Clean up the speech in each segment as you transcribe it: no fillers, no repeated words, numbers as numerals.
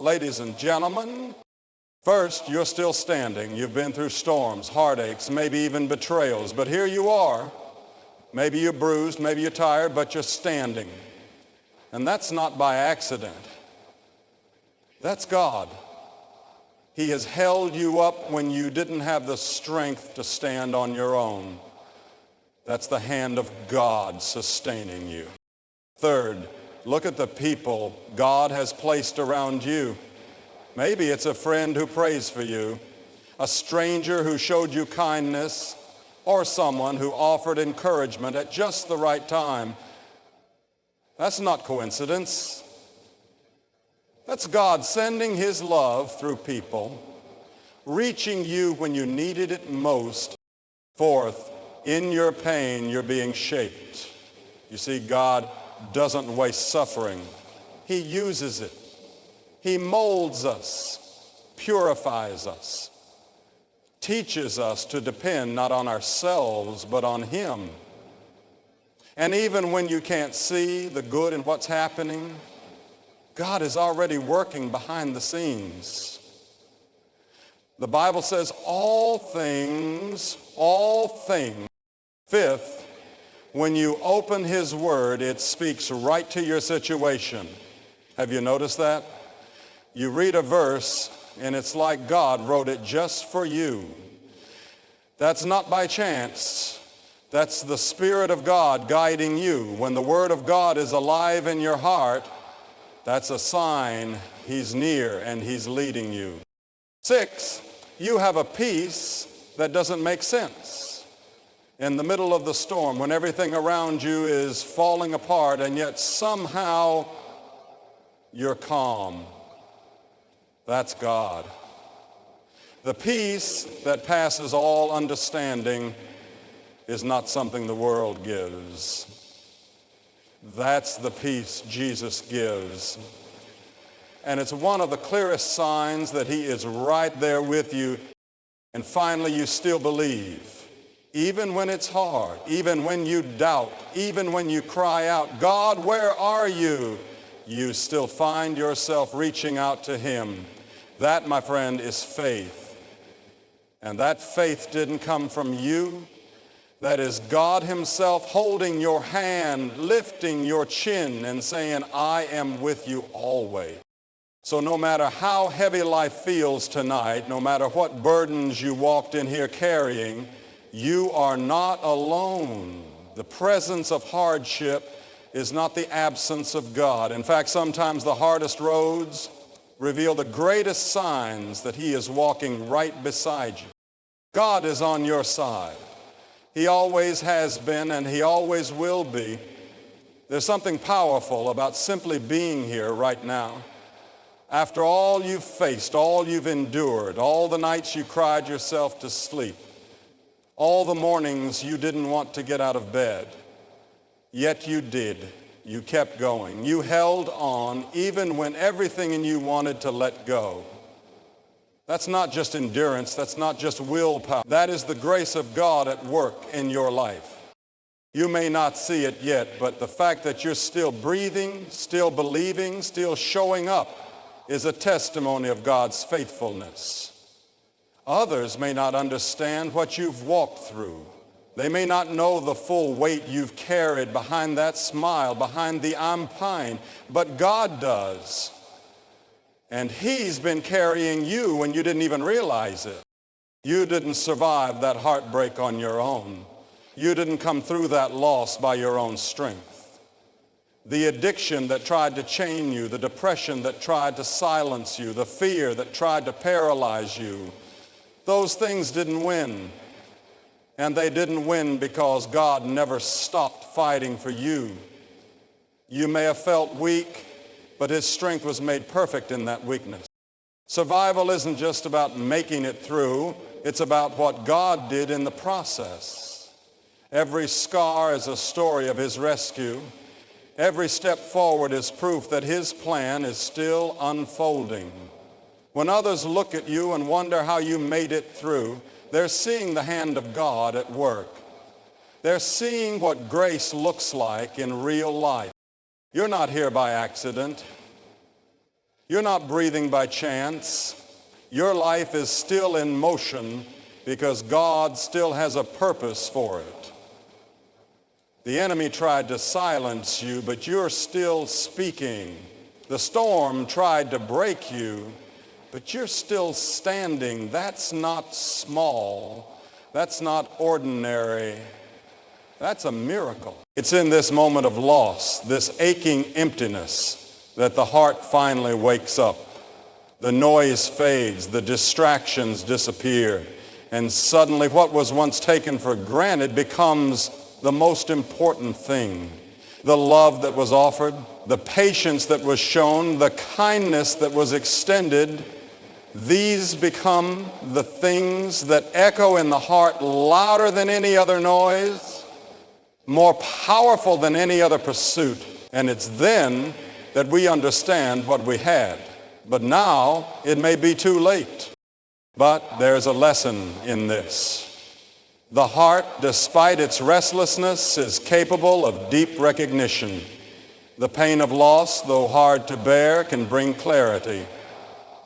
Ladies and gentlemen, first, you're still standing. You've been through storms, heartaches, maybe even betrayals, but here you are. Maybe you're bruised, maybe you're tired, but you're standing. And that's not by accident. That's God. He has held you up when you didn't have the strength to stand on your own. That's the hand of God sustaining you. Third, look at the people God has placed around you. Maybe it's a friend who prays for you, a stranger who showed you kindness, or someone who offered encouragement at just the right time. That's not coincidence. That's God sending His love through people, reaching you when you needed it most. Fourth, in your pain, you're being shaped. You see, God doesn't waste suffering. He uses it. He molds us, purifies us, teaches us to depend not on ourselves, but on Him. And even when you can't see the good in what's happening, God is already working behind the scenes. The Bible says all things. Fifth, when you open His Word, it speaks right to your situation. Have you noticed that? You read a verse, and it's like God wrote it just for you. That's not by chance. That's the Spirit of God guiding you. When the Word of God is alive in your heart, that's a sign He's near and He's leading you. 6, you have a peace that doesn't make sense. In the middle of the storm, when everything around you is falling apart, and yet somehow you're calm. That's God. The peace that passes all understanding is not something the world gives. That's the peace Jesus gives. And it's one of the clearest signs that He is right there with you. And finally, you still believe. Even when it's hard, even when you doubt, even when you cry out, God, where are you? You still find yourself reaching out to Him. That, my friend, is faith. And that faith didn't come from you. That is God Himself holding your hand, lifting your chin and saying, I am with you always. So no matter how heavy life feels tonight, no matter what burdens you walked in here carrying, you are not alone. The presence of hardship is not the absence of God. In fact, sometimes the hardest roads reveal the greatest signs that He is walking right beside you. God is on your side. He always has been and He always will be. There's something powerful about simply being here right now. After all you've faced, all you've endured, all the nights you cried yourself to sleep, all the mornings you didn't want to get out of bed, yet you did. You kept going. You held on even when everything in you wanted to let go. That's not just endurance. That's not just willpower. That is the grace of God at work in your life. You may not see it yet, but the fact that you're still breathing, still believing, still showing up is a testimony of God's faithfulness. Others may not understand what you've walked through. They may not know the full weight you've carried behind that smile, behind the I'm fine, but God does. And He's been carrying you when you didn't even realize it. You didn't survive that heartbreak on your own. You didn't come through that loss by your own strength. The addiction that tried to chain you, the depression that tried to silence you, the fear that tried to paralyze you, those things didn't win. And they didn't win because God never stopped fighting for you. You may have felt weak, but His strength was made perfect in that weakness. Survival isn't just about making it through. It's about what God did in the process. Every scar is a story of His rescue. Every step forward is proof that His plan is still unfolding. When others look at you and wonder how you made it through, they're seeing the hand of God at work. They're seeing what grace looks like in real life. You're not here by accident. You're not breathing by chance. Your life is still in motion because God still has a purpose for it. The enemy tried to silence you, but you're still speaking. The storm tried to break you, but you're still standing. That's not small. That's not ordinary. That's a miracle. It's in this moment of loss, this aching emptiness, that the heart finally wakes up. The noise fades, the distractions disappear, and suddenly what was once taken for granted becomes the most important thing. The love that was offered, the patience that was shown, the kindness that was extended, these become the things that echo in the heart louder than any other noise, more powerful than any other pursuit. And it's then that we understand what we had. But now it may be too late. But there's a lesson in this. The heart, despite its restlessness, is capable of deep recognition. The pain of loss, though hard to bear, can bring clarity.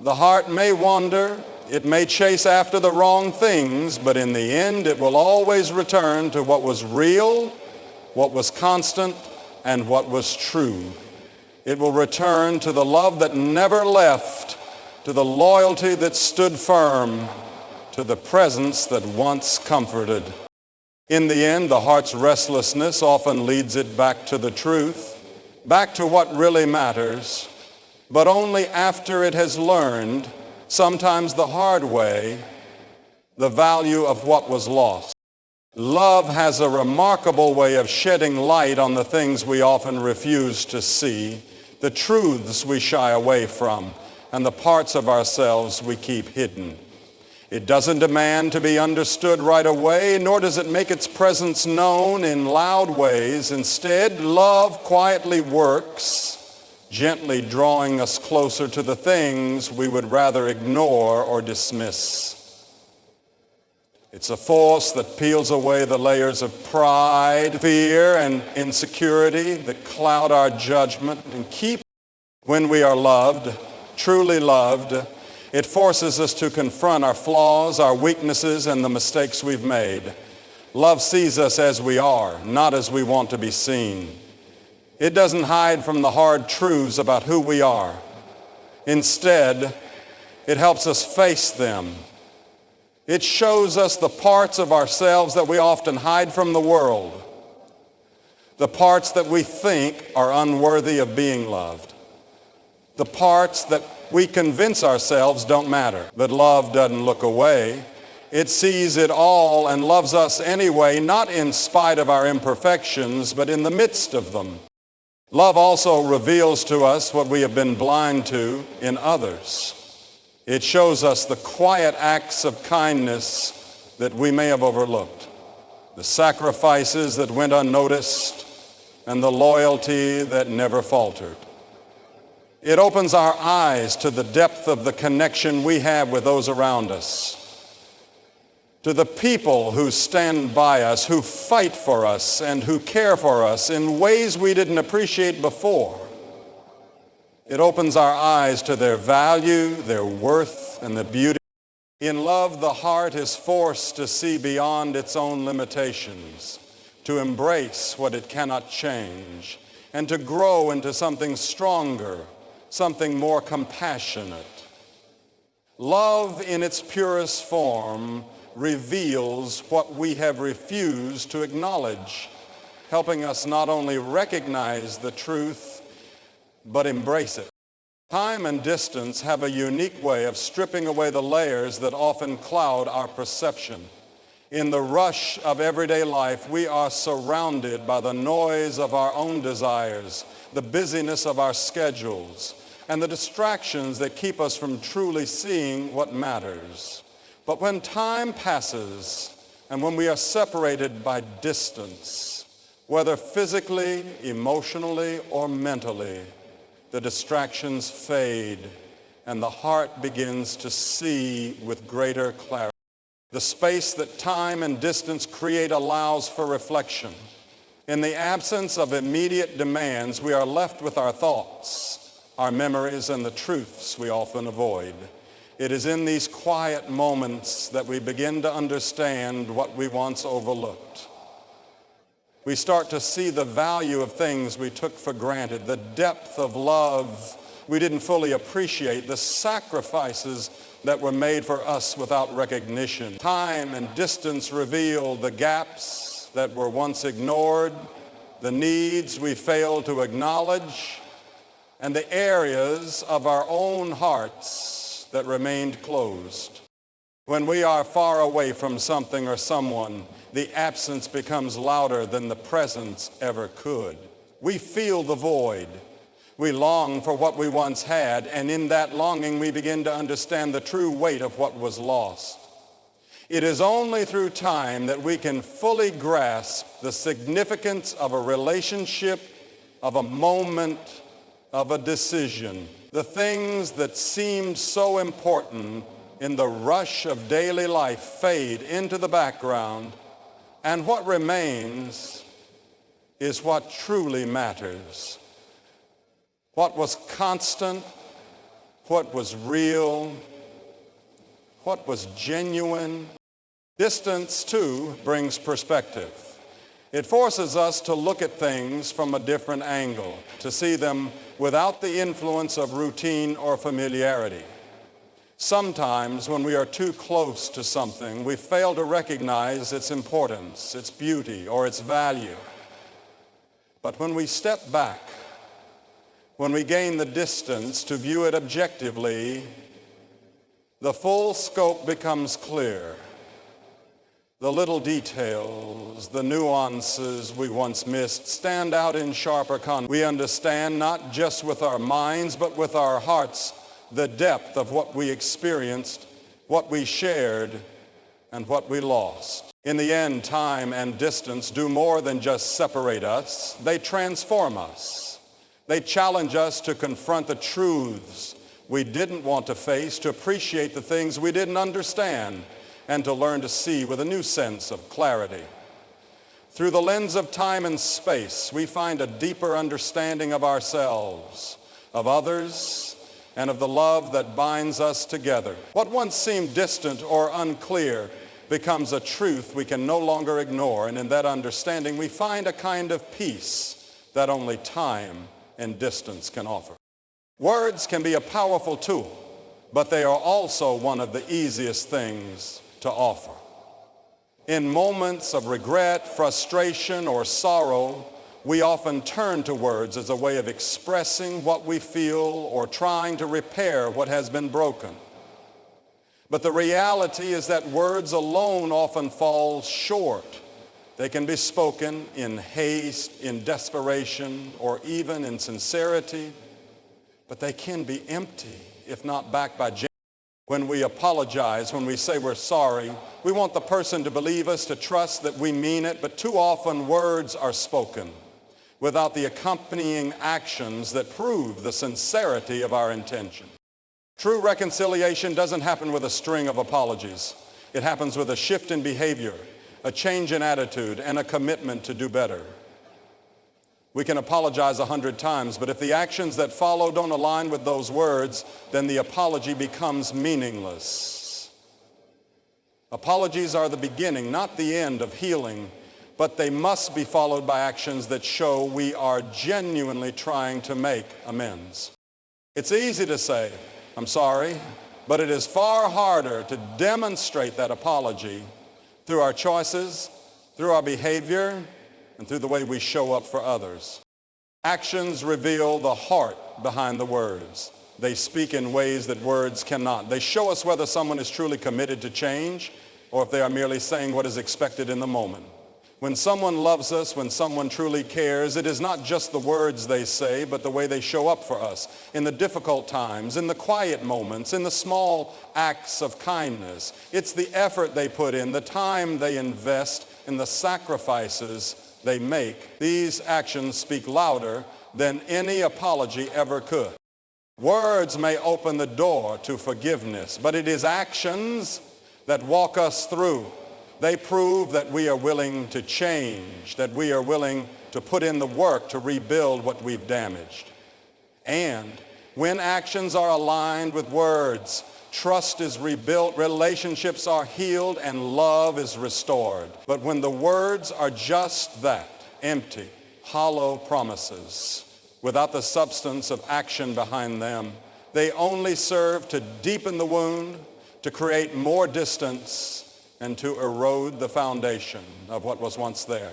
The heart may wander, it may chase after the wrong things, but in the end it will always return to what was real, what was constant, and what was true. It will return to the love that never left, to the loyalty that stood firm, to the presence that once comforted. In the end, the heart's restlessness often leads it back to the truth, back to what really matters, but only after it has learned, sometimes the hard way, the value of what was lost. Love has a remarkable way of shedding light on the things we often refuse to see, the truths we shy away from, and the parts of ourselves we keep hidden. It doesn't demand to be understood right away, nor does it make its presence known in loud ways. Instead, love quietly works, gently drawing us closer to the things we would rather ignore or dismiss. It's a force that peels away the layers of pride, fear, and insecurity that cloud our judgment and keep when we are loved, truly loved. It forces us to confront our flaws, our weaknesses, and the mistakes we've made. Love sees us as we are, not as we want to be seen. It doesn't hide from the hard truths about who we are. Instead, it helps us face them. It shows us the parts of ourselves that we often hide from the world, the parts that we think are unworthy of being loved, the parts that we convince ourselves don't matter. But love doesn't look away. It sees it all and loves us anyway, not in spite of our imperfections, but in the midst of them. Love also reveals to us what we have been blind to in others. It shows us the quiet acts of kindness that we may have overlooked, the sacrifices that went unnoticed, and the loyalty that never faltered. It opens our eyes to the depth of the connection we have with those around us, to the people who stand by us, who fight for us, and who care for us in ways we didn't appreciate before. It opens our eyes to their value, their worth, and the beauty. In love, the heart is forced to see beyond its own limitations, to embrace what it cannot change, and to grow into something stronger, something more compassionate. Love in its purest form reveals what we have refused to acknowledge, helping us not only recognize the truth, but embrace it. Time and distance have a unique way of stripping away the layers that often cloud our perception. In the rush of everyday life, we are surrounded by the noise of our own desires, the busyness of our schedules, and the distractions that keep us from truly seeing what matters. But when time passes and when we are separated by distance, whether physically, emotionally, or mentally, the distractions fade and the heart begins to see with greater clarity. The space that time and distance create allows for reflection. In the absence of immediate demands, we are left with our thoughts, our memories, and the truths we often avoid. It is in these quiet moments that we begin to understand what we once overlooked. We start to see the value of things we took for granted, the depth of love we didn't fully appreciate, the sacrifices that were made for us without recognition. Time and distance reveal the gaps that were once ignored, the needs we failed to acknowledge, and the areas of our own hearts that remained closed. When we are far away from something or someone, the absence becomes louder than the presence ever could. We feel the void. We long for what we once had, and in that longing we begin to understand the true weight of what was lost. It is only through time that we can fully grasp the significance of a relationship, of a moment, of a decision. The things that seemed so important in the rush of daily life fade into the background, and what remains is what truly matters. What was constant, what was real, what was genuine. Distance, too, brings perspective. It forces us to look at things from a different angle, to see them without the influence of routine or familiarity. Sometimes when we are too close to something, we fail to recognize its importance, its beauty, or its value. But when we step back, when we gain the distance to view it objectively, the full scope becomes clear. The little details, the nuances we once missed stand out in sharper contrast. We understand not just with our minds, but with our hearts, the depth of what we experienced, what we shared, and what we lost. In the end, time and distance do more than just separate us. They transform us. They challenge us to confront the truths we didn't want to face, to appreciate the things we didn't understand, and to learn to see with a new sense of clarity. Through the lens of time and space, we find a deeper understanding of ourselves, of others, and of the love that binds us together. What once seemed distant or unclear becomes a truth we can no longer ignore, and in that understanding we find a kind of peace that only time and distance can offer. Words can be a powerful tool, but they are also one of the easiest things to offer. In moments of regret, frustration, or sorrow, we often turn to words as a way of expressing what we feel or trying to repair what has been broken. But the reality is that words alone often fall short. They can be spoken in haste, in desperation, or even in sincerity, but they can be empty if not backed by genuine. When we apologize, when we say we're sorry, we want the person to believe us, to trust that we mean it, but too often words are spoken without the accompanying actions that prove the sincerity of our intention. True reconciliation doesn't happen with a string of apologies. It happens with a shift in behavior, a change in attitude, and a commitment to do better. We can apologize 100 times, but if the actions that follow don't align with those words, then the apology becomes meaningless. Apologies are the beginning, not the end of healing, but they must be followed by actions that show we are genuinely trying to make amends. It's easy to say, I'm sorry, but it is far harder to demonstrate that apology through our choices, through our behavior, and through the way we show up for others. Actions reveal the heart behind the words. They speak in ways that words cannot. They show us whether someone is truly committed to change or if they are merely saying what is expected in the moment. When someone loves us, when someone truly cares, it is not just the words they say, but the way they show up for us in the difficult times, in the quiet moments, in the small acts of kindness. It's the effort they put in, the time they invest, in the sacrifices they make. These actions speak louder than any apology ever could. Words may open the door to forgiveness, but it is actions that walk us through. They prove that we are willing to change, that we are willing to put in the work to rebuild what we've damaged. And When actions are aligned with words, trust is rebuilt, relationships are healed, and love is restored. But when the words are just that, empty, hollow promises, without the substance of action behind them, they only serve to deepen the wound, to create more distance, and to erode the foundation of what was once there.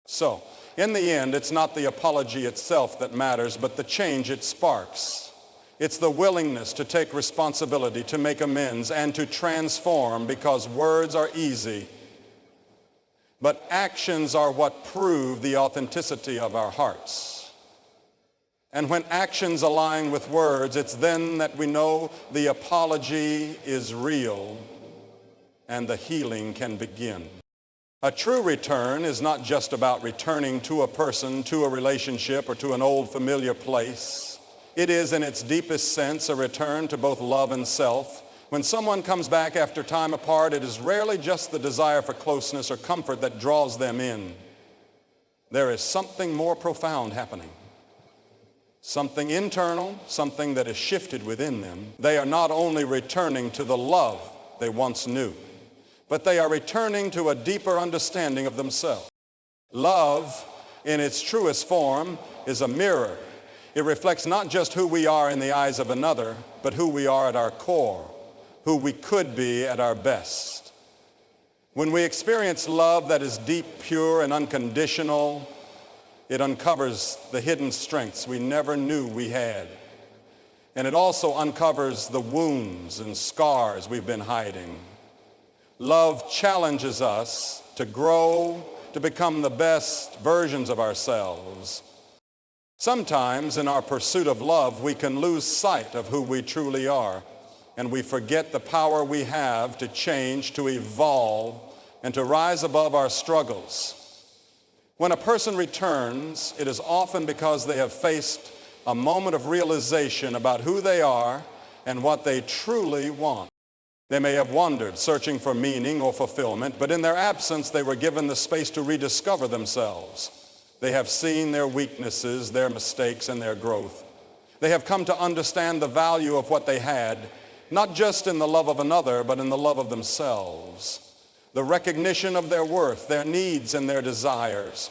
So, in the end, it's not the apology itself that matters, but the change it sparks. It's the willingness to take responsibility, to make amends, and to transform, because words are easy, but actions are what prove the authenticity of our hearts. And when actions align with words, it's then that we know the apology is real and the healing can begin. A true return is not just about returning to a person, to a relationship, or to an old familiar place. It is, in its deepest sense, a return to both love and self. When someone comes back after time apart, it is rarely just the desire for closeness or comfort that draws them in. There is something more profound happening. Something internal, something that has shifted within them. They are not only returning to the love they once knew, but they are returning to a deeper understanding of themselves. Love, in its truest form, is a mirror. It reflects not just who we are in the eyes of another, but who we are at our core, who we could be at our best. When we experience love that is deep, pure, and unconditional, it uncovers the hidden strengths we never knew we had. And it also uncovers the wounds and scars we've been hiding. Love challenges us to grow, to become the best versions of ourselves. Sometimes in our pursuit of love, we can lose sight of who we truly are, and we forget the power we have to change, to evolve, and to rise above our struggles. When a person returns, it is often because they have faced a moment of realization about who they are and what they truly want. They may have wandered, searching for meaning or fulfillment, but in their absence, they were given the space to rediscover themselves. They have seen their weaknesses, their mistakes, and their growth. They have come to understand the value of what they had, not just in the love of another, but in the love of themselves. The recognition of their worth, their needs, and their desires.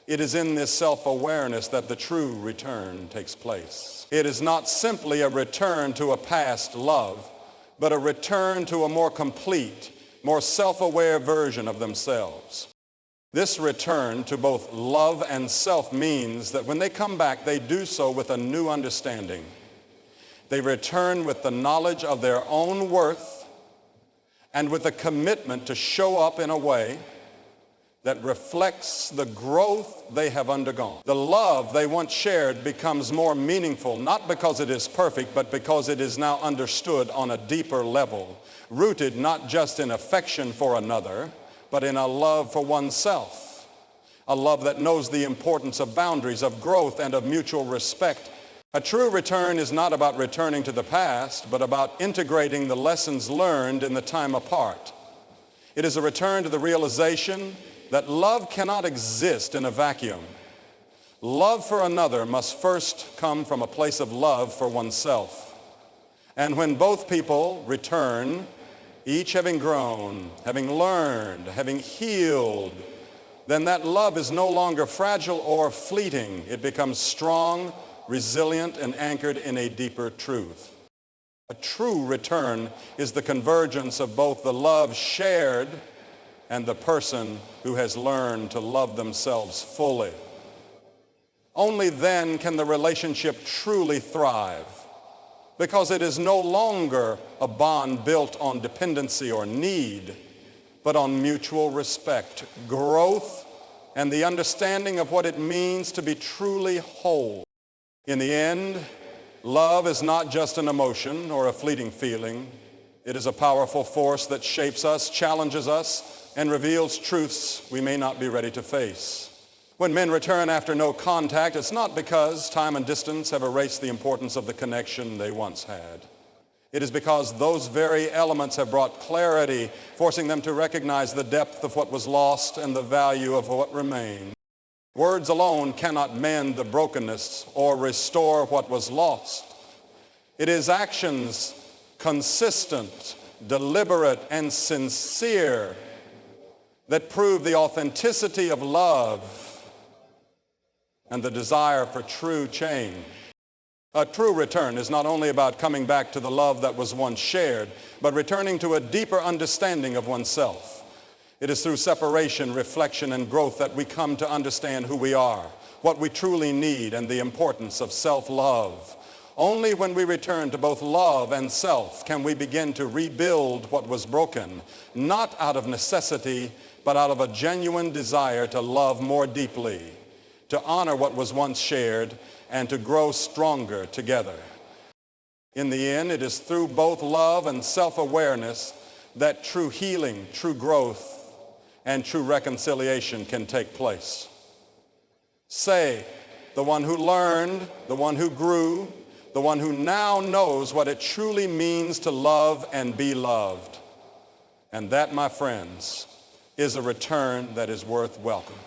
It is in this self-awareness that the true return takes place. It is not simply a return to a past love, but a return to a more complete, more self-aware version of themselves. This return to both love and self means that when they come back, they do so with a new understanding. They return with the knowledge of their own worth and with a commitment to show up in a way that reflects the growth they have undergone. The love they once shared becomes more meaningful, not because it is perfect, but because it is now understood on a deeper level, rooted not just in affection for another, but in a love for oneself, a love that knows the importance of boundaries, of growth, and of mutual respect. A true return is not about returning to the past, but about integrating the lessons learned in the time apart. It is a return to the realization that love cannot exist in a vacuum. Love for another must first come from a place of love for oneself. And when both people return, each having grown, having learned, having healed, then that love is no longer fragile or fleeting. It becomes strong, resilient, and anchored in a deeper truth. A true return is the convergence of both the love shared and the person who has learned to love themselves fully. Only then can the relationship truly thrive, because it is no longer a bond built on dependency or need, but on mutual respect, growth, and the understanding of what it means to be truly whole. In the end, love is not just an emotion or a fleeting feeling. It is a powerful force that shapes us, challenges us, and reveals truths we may not be ready to face. When men return after no contact, it's not because time and distance have erased the importance of the connection they once had. It is because those very elements have brought clarity, forcing them to recognize the depth of what was lost and the value of what remained. Words alone cannot mend the brokenness or restore what was lost, It is actions consistent, deliberate, and sincere that prove the authenticity of love and the desire for true change. A true return is not only about coming back to the love that was once shared, but returning to a deeper understanding of oneself. It is through separation, reflection, and growth that we come to understand who we are, what we truly need, and the importance of self-love. Only when we return to both love and self can we begin to rebuild what was broken, not out of necessity, but out of a genuine desire to love more deeply, to honor what was once shared, and to grow stronger together. In the end, it is through both love and self-awareness that true healing, true growth, and true reconciliation can take place. Say, the one who learned, the one who grew, the one who now knows what it truly means to love and be loved. And that, my friends, is a return that is worth welcome.